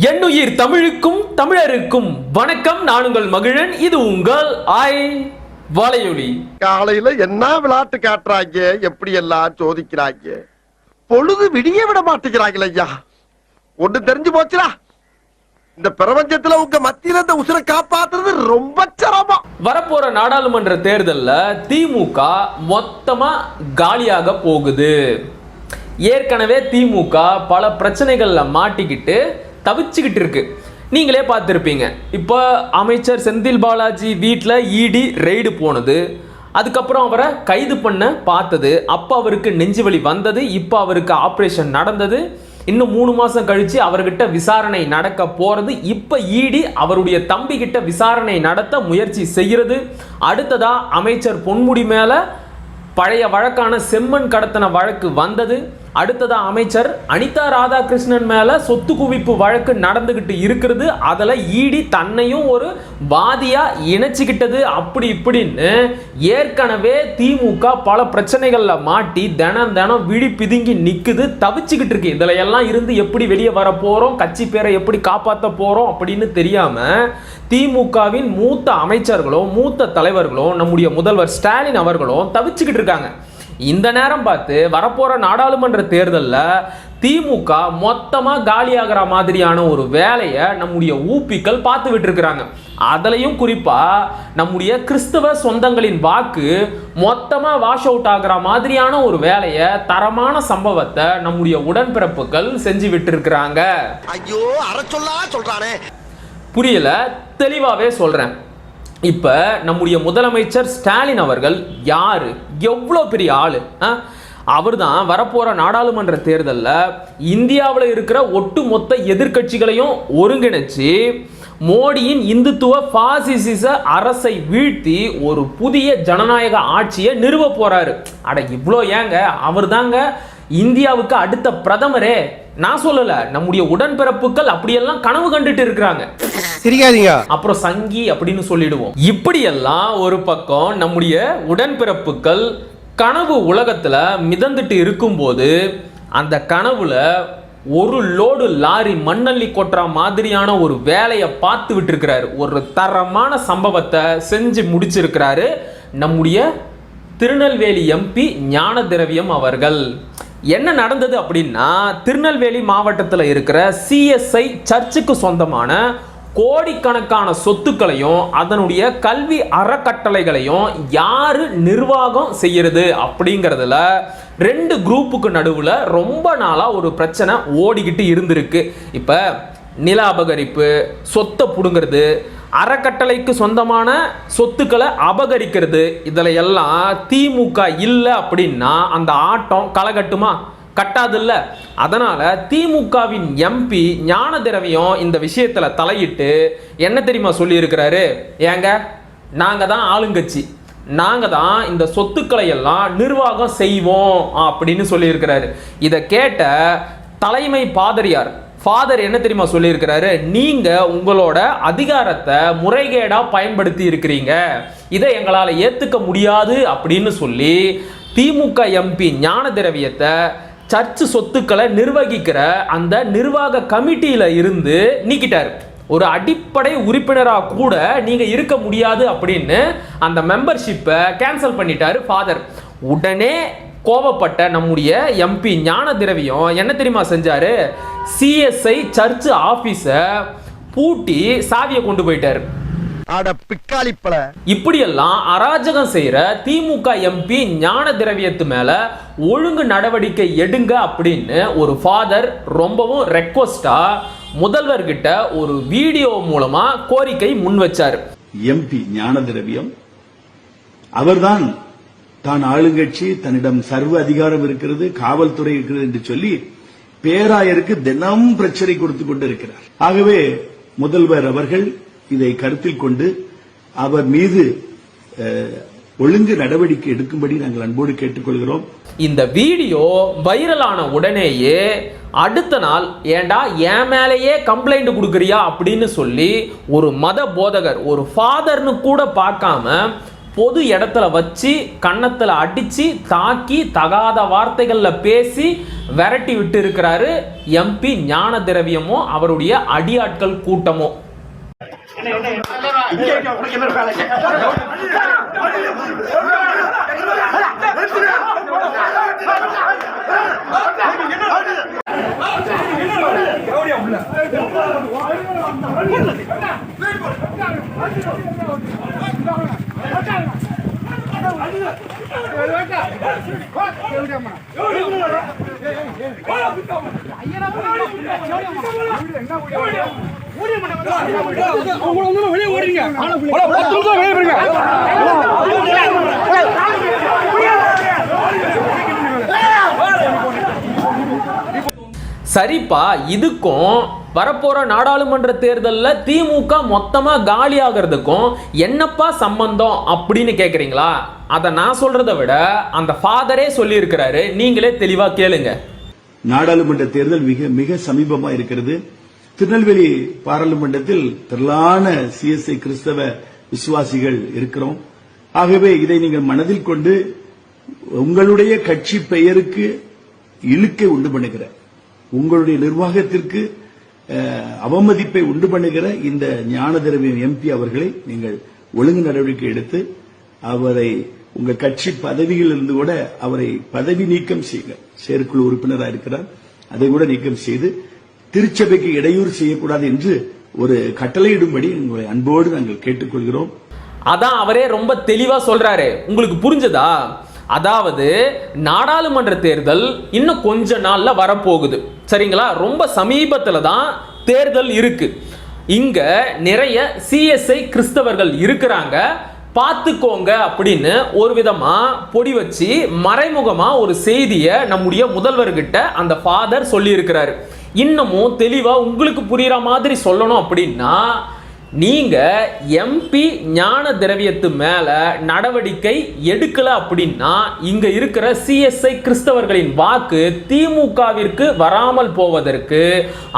என்னுயிர் தமிழுக்கும் தமிழருக்கும் வணக்கம். நான் உங்கள் மகிழன். இது உங்கள் வலையொலி. காலையில என்ன விளையாட்டு காட்டுறாங்க, எப்படி எல்லாம் சோதிக்கிறாங்க. பொழுது விடிய விட மாட்டேங்கிறாங்களே ஐயா. ஒண்ணு தெரிஞ்சு போச்சுடா, இந்த பிரபஞ்சத்துல உங்க மத்தியில இந்த உசுரை காப்பாத்துறது ரொம்ப சிரமம். வரப்போற நாடாளுமன்ற தேர்தல்ல திமுக மொத்தமா காலியாக போகுது. ஏற்கனவே திமுக பல பிரச்சனைகள்ல மாட்டிக்கிட்டு தவிச்சுக்கிட்டு இருக்கு. நீங்களே பார்த்துருப்பீங்க. இப்போ அமைச்சர் செந்தில் பாலாஜி வீட்டில் இடி ரெய்டு போனது, அதுக்கப்புறம் அவரை கைது பண்ண பார்த்தது, அப்போ அவருக்கு நெஞ்சு வலி வந்தது, இப்போ அவருக்கு ஆப்ரேஷன் நடந்தது, இன்னும் 3 மாதம் கழித்து அவர்கிட்ட விசாரணை நடக்க போகிறது, இப்போ இடி அவருடைய தம்பிக்கிட்ட விசாரணை நடத்த முயற்சி செய்கிறது. அடுத்ததா அமைச்சர் பொன்முடி மேலே பழைய வழக்கான செம்மண் கடத்தன வழக்கு வந்தது. அடுத்ததா அமைச்சர் அனிதா ராதாகிருஷ்ணன் மேல சொத்து குவிப்பு வழக்கு நடந்துகிட்டு இருக்கிறது. அதில் இடி தன்னையும் ஒரு வாதியா இணைச்சிக்கிட்டது. அப்படி இப்படின்னு ஏற்கனவே திமுக பல பிரச்சனைகள்ல மாட்டி தினம் விழி பிதுங்கி நிக்குது, தவிச்சுக்கிட்டு இருக்கு. இதுல எல்லாம் இருந்து எப்படி வெளியே வர போறோம், கட்சி பேரை எப்படி காப்பாற்ற போறோம் அப்படின்னு தெரியாம திமுகவின் மூத்த அமைச்சர்களும் மூத்த தலைவர்களும் நம்முடைய முதல்வர் ஸ்டாலின் அவர்களும் தவிச்சுக்கிட்டு இருக்காங்க. இந்த நேரம் பார்த்து வரப்போற நாடாளுமன்ற தேர்தலில் திமுக மொத்தமா காலியாகிற மாதிரியான ஒரு வேலையை நம்முடைய ஊப்பிக்கள் பார்த்து விட்டு இருக்கிறாங்க. அதுலயும் குறிப்பா நம்முடைய கிறிஸ்தவ சொந்தங்களின் வாக்கு மொத்தமா வாஷ் அவுட் ஆகிற மாதிரியான ஒரு வேலையை, தரமான சம்பவத்தை நம்முடைய உடன்பிறப்புகள் செஞ்சு விட்டு இருக்கிறாங்க. ஐயோ, அரை சொல்றானே, புரியல, தெளிவாவே சொல்றேன். இப்ப நம்முடைய முதலமைச்சர் ஸ்டாலின் அவர்கள் யாரு, எவ்வளோ பெரிய ஆளு. அவர் தான் வரப்போற நாடாளுமன்ற தேர்தலில் இந்தியாவில் இருக்கிற ஒட்டுமொத்த எதிர்கட்சிகளையும் ஒருங்கிணைச்சு மோடியின் இந்துத்துவ பாசிச அரசை வீழ்த்தி ஒரு புதிய ஜனநாயக ஆட்சியை நிறுவ போறாரு. அட இவ்வளோ ஏங்க, அவர் தாங்க இந்தியாவுக்கு அடுத்த பிரதமரே. நான் சொல்லல, நம்முடைய உடன்பிறப்புகள் அப்படியெல்லாம் கனவு கண்டுட்டு இருக்கிறாங்க. சிரிக்காதீங்க, அப்புறம் சங்கி அப்படின்னு சொல்லிடுவோம். இப்படியெல்லாம் ஒரு பக்கம் நம்முடைய உடன்பிறப்புகள் கனவு உலகத்துல மிதந்துட்டு இருக்கும்போது அந்த கனவுல ஒரு லோடு லாரி மண்ணள்ளி கொட்டுற மாதிரியான ஒரு வேலையை பார்த்து விட்டு இருக்கிறாரு. ஒரு தரமான சம்பவத்தை செஞ்சு முடிச்சிருக்கிறாரு நம்முடைய திருநெல்வேலி எம்பி ஞான திரவியம் அவர்கள். என்ன நடந்தது அப்படின்னா, திருநெல்வேலி மாவட்டத்தில் இருக்கிற சிஎஸ்ஐ சர்ச்சுக்கு சொந்தமான கோடிக்கணக்கான சொத்துக்களையும் அதனுடைய கல்வி அறக்கட்டளைகளையும் யாரு நிர்வாகம் செய்யறது அப்படிங்கிறதுல 2 குரூப்புக்கு நடுவில் ரொம்ப நாளாக ஒரு பிரச்சனை ஓடிக்கிட்டு இருந்திருக்கு. இப்போ நில அபகரிப்பு, சொத்தை புடுங்கிறது, அறக்கட்டளைக்கு சொந்தமான சொத்துக்களை அபகரிக்கிறது, இதில் எல்லாம் திமுக இல்லை அப்படின்னா அந்த ஆட்டம் களைகட்டுமா? கட்டாதில்ல. அதனால திமுகவின் எம்பி ஞான திரவியம் இந்த விஷயத்துல தலையிட்டு என்ன தெரியுமா சொல்லி இருக்கிறாரு? ஏங்க, நாங்க தான் ஆளுங்கட்சி, நாங்க தான் இந்த சொத்துக்களை எல்லாம் நிர்வாகம் செய்வோம் அப்படின்னு சொல்லி இருக்கிறாரு. இதை கேட்ட தலைமை பாதிரியார் ஃபாதர் என்ன தெரியுமா சொல்லி இருக்கிறாரு? நீங்க உங்களோட அதிகாரத்தை முறைகேடா பயன்படுத்தி இருக்கிறீங்க, இதை எங்களால் ஏத்துக்க முடியாது அப்படின்னு சொல்லி திமுக எம்பி ஞான திரவியத்தை சர்ச்சு சொத்துக்களை நிர்வகிக்கிற அந்த நிர்வாக கமிட்டியில இருந்து நீக்கிட்டார். ஒரு அடிப்படை உறுப்பினராக கூட நீங்க இருக்க முடியாது அப்படின்னு அந்த மெம்பர்ஷிப்பை கேன்சல் பண்ணிட்டாரு ஃபாதர். உடனே கோபப்பட்ட நம்முடைய எம்பி ஞான திரவியம் என்ன தெரியுமா செஞ்சாரு? சிஎஸ்ஐ சர்ச் ஆபீஸை பூட்டி சாவியை கொண்டு போயிட்டாரு. இப்படியெல்லாம் அராஜகம் செய்யற திமுக எம்பி ஞான திரவியத்து மேல ஒழுங்கு நடவடிக்கை எடுங்க அப்படின்னு ஒரு ஃபாதர் ரொம்பவும் ரெக்வஸ்டா முதல்வர்கிட்ட ஒரு வீடியோ மூலமா கோரிக்கை முன் வச்சார். எம்பி ஞான திரவியம் அவர்தான் தான் ஆளுங்கட்சி, தன்னிடம் சர்வ அதிகாரம் இருக்கிறது, காவல்துறை இருக்கிறது என்று சொல்லி பேராயருக்கு தினம் பிரச்சனை கொடுத்து கொண்டு இருக்கிறார். ஆகவே முதல்வர் அவர்கள் இதை கருத்தில் கொண்டு அவர் மீது ஒழுங்கு நடவடிக்கை எடுக்கும்படி நாங்கள் அன்போடு கேட்டுக்கொள்கிறோம். இந்த வீடியோ வைரலான உடனேயே அடுத்த நாள், ஏண்டா என் மேலேயே கம்ப்ளைண்ட் கொடுக்குறியா அப்படின்னு சொல்லி ஒரு மத போதகர், ஒரு ஃபாதர்னு கூட பார்க்காம பொது இடத்துல வச்சு கன்னத்துல அடிச்சு தாக்கி தகாத வார்த்தைகள்ல பேசி விரட்டி விட்டு இருக்கிறாரு எம்பி ஞான திரவியமோ அவருடைய அடியாட்கள் கூட்டமோ. சரிப்பா, இதுக்கும் வரப்போற நாடாளுமன்ற தேர்தலில் திமுக மொத்தமா காலி ஆகிறதுக்கும் என்னப்பா சம்பந்தம் அப்படின்னு கேக்குறீங்களா? அதை நான் சொல்றதை விட அந்த ஃபாதரே சொல்லி இருக்கிறாரு, நீங்களே தெளிவா கேளுங்க. நாடாளுமன்ற தேர்தல் மிக மிக சமீபமா இருக்கிறது. திருநெல்வேலி பாராளுமன்றத்தில் திரளான சிஎஸ்ஐ கிறிஸ்தவ விசுவாசிகள் இருக்கிறோம். ஆகவே இதை நீங்கள் மனதில் கொண்டு உங்களுடைய கட்சி பெயருக்கு இழுக்கை உண்டு பண்ணுகிற, உங்களுடைய நிர்வாகத்திற்கு அவமதிப்பை உண்டு பண்ணுகிற இந்த ஞான திரவியம் எம்பி அவர்களை நீங்கள் ஒழுங்கு நடவடிக்கை எடுத்து அவரை உங்கள் கட்சி பதவியில் இருந்து கூட அவரை பதவி நீக்கம் செய்யுங்க. செயற்குழு உறுப்பினராக இருக்கிறார், அதை கூட நீக்கம் செய்து திருச்சபைக்கு இடையூறு செய்யக்கூடாது என்று ஒரு கட்டளையிடும்படி உங்களை அன்போடு நாங்கள் கேட்டுக்கொள்கிறோம். அதான் அவரே ரொம்ப தெளிவா சொல்றாரு. உங்களுக்கு புரிஞ்சதா? அதாவது நாடாளுமன்ற தேர்தல் இன்னும் கொஞ்ச நாள்ல வரப்போகுது, சரிங்களா? ரொம்ப சமீபத்துல தான் தேர்தல் இருக்கு. இங்க நிறைய சிஎஸ்ஐ கிறிஸ்தவர்கள் இருக்கிறாங்க, பார்த்துக்கோங்க அப்படின்னு ஒரு விதமா பொடி வச்சு மறைமுகமா ஒரு செய்தியை நம்முடைய முதல்வர்கிட்ட அந்த ஃபாதர் சொல்லி இருக்கிறாரு. இன்னமும் தெளிவா உங்களுக்கு புரியுற மாதிரி சொல்லணும் அப்படின்னா, நீங்க எம்பி ஞான திரவியத்து மேல நடவடிக்கை எடுக்கல அப்படின்னா இங்க இருக்கிற சிஎஸ்ஐ கிறிஸ்தவர்களின் வாக்கு திமுகவிற்கு வராமல் போவதற்கு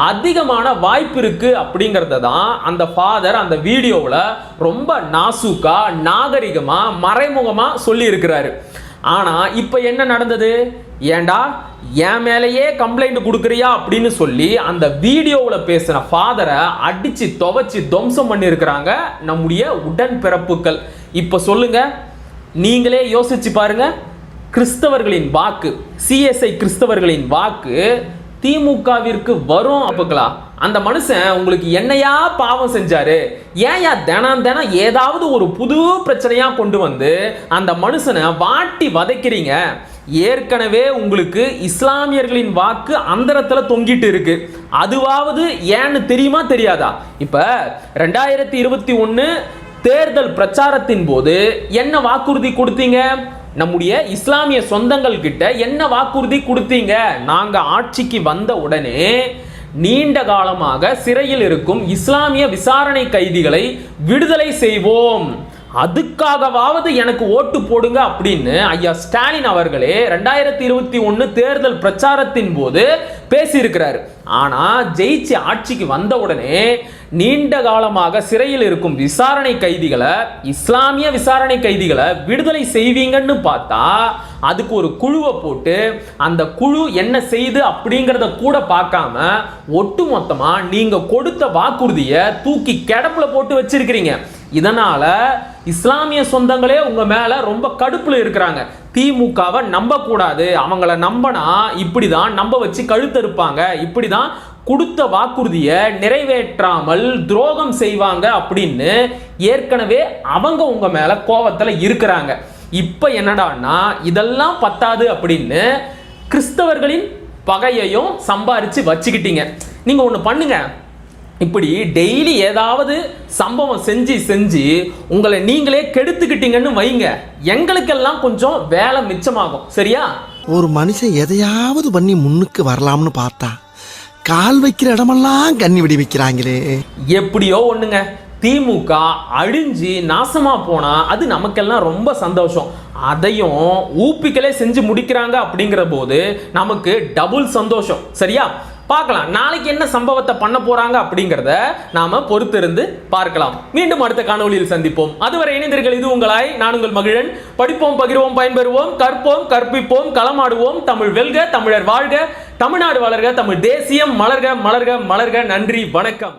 அதிகமான வாய்ப்பு இருக்கு அப்படிங்கறத தான் அந்த ஃபாதர் அந்த வீடியோவில் ரொம்ப நாசூக்கா நாகரிகமா மறைமுகமா சொல்லி இருக்கிறாரு. ஆனா இப்ப என்ன நடந்தது? ஏண்டா என் மேலேயே கம்ப்ளைண்ட் கொடுக்குறியா அப்படின்னு சொல்லி அந்த வீடியோவில் பேசின ஃபாதரை அடிச்சு துவைச்சு துவம்சம் பண்ணியிருக்கிறாங்க நம்முடைய உடன்பிறப்புகள். இப்ப சொல்லுங்க, நீங்களே யோசிச்சு பாருங்க. கிறிஸ்தவர்களின் வாக்கு, சிஎஸ்ஐ கிறிஸ்தவர்களின் வாக்கு திமுகவிற்கு வரும். அப்பங்களா அந்த மனுஷன் உங்களுக்கு என்னையா பாவம் செஞ்சாரு? ஏன்யா தினம் தினம் ஏதாவது ஒரு புது பிரச்சனையா கொண்டு வந்து அந்த மனுஷனை வாட்டி வதைக்கிறீங்க? ஏற்கனவே உங்களுக்கு இஸ்லாமியர்களின் வாக்கு அந்தரத்துல தொங்கிட்டு இருக்கு, அதுவாவது ஏன்னு தெரியுமா தெரியாதா? இப்ப 2021 தேர்தல் பிரச்சாரத்தின் போது என்ன வாக்குறுதி கொடுத்தீங்க? நம்முடைய இஸ்லாமிய சொந்தங்கள் கிட்ட என்ன வாக்குறுதி கொடுத்தீங்க? நாங்க ஆட்சிக்கு வந்த உடனே நீண்ட காலமாக சிறையில் இருக்கும் இஸ்லாமிய விசாரணை கைதிகளை விடுதலை செய்வோம், அதுக்காகவாவது எனக்கு ஓட்டு போடுங்க அப்படின்னு ஐயா ஸ்டாலின் அவர்களே 2021 தேர்தல் பிரச்சாரத்தின் போது பேசியிருக்கிறார். ஆனா ஜெயிச்சு ஆட்சிக்கு வந்த உடனே நீண்ட காலமாக சிறையில் இருக்கும் விசாரணை கைதிகளை, இஸ்லாமிய விசாரணை கைதிகளை விடுதலை செய்வீங்கன்னு பார்த்தா அதுக்கு ஒரு குழுவை போட்டு அந்த குழு என்ன செய்து அப்படிங்கறத கூட பார்க்காம ஒட்டுமொத்தமா நீங்க கொடுத்த வாக்குறுதியை தூக்கி கிடப்புல போட்டு வச்சிருக்கிறீங்க. இதனால இஸ்லாமிய சொந்தங்களே உங்க மேல ரொம்ப கடுப்புல இருக்கிறாங்க. திமுகவை நம்ப கூடாது, அவங்கள நம்பனா இப்படிதான் நம்ப வச்சு கழுத்தறுப்பாங்க, இப்படிதான் கொடுத்த வாக்குறுதியை நிறைவேற்றாமல் துரோகம் செய்வாங்க அப்படின்னு ஏற்கனவே அவங்க உங்க மேல கோவத்துல இருக்கிறாங்க. இப்ப என்னடான்னா இதெல்லாம் பத்தாது அப்படின்னு கிறிஸ்தவர்களின் பகையையும் சம்பாரிச்சு வச்சுக்கிட்டீங்க. நீங்க ஒண்ணு பண்ணுங்க, இப்படி டெய்லி ஏதாவது சம்பவம் செஞ்சு செஞ்சு உங்களை நீங்களே கெடுத்துக்கிட்டீங்கன்னு வைங்க, எங்களுக்கெல்லாம் கொஞ்சம் வேலை மிச்சமாகும். சரியா? ஒரு மனுஷன் எதையாவது பண்ணி முன்னுக்கு வரலாம்னு பார்த்தா கால் வைக்கிற இடமெல்லாம் கண்ணி விடி வைக்கிறாங்களே. எப்படியோ ஒண்ணுங்க, திமுக அழிஞ்சு நாசமா போனா அது நமக்கெல்லாம் ரொம்ப சந்தோஷம். அதையும் ஊப்பிக்களே செஞ்சு முடிக்கிறாங்க அப்படிங்கிற போது நமக்கு டபுள் சந்தோஷம். சரியா? பார்க்கலாம் நாளைக்கு என்ன சம்பவத்தை பண்ண போறாங்க அப்படிங்கறத நாம பொறுத்திருந்து பார்க்கலாம். மீண்டும் அடுத்த காணொளியில் சந்திப்போம். அதுவரை இணைந்தீர்கள். இது உங்களாய் நான் உங்கள் மகிழன். படிப்போம், பகிர்வோம், பயன்பெறுவோம், கற்போம், கற்பிப்போம், களமாடுவோம். தமிழ் வெல்க, தமிழர் வாழ்க, தமிழ்நாடு வளர்க, தமிழ் தேசியம் மலர்க மலர்க மலர்க. நன்றி, வணக்கம்.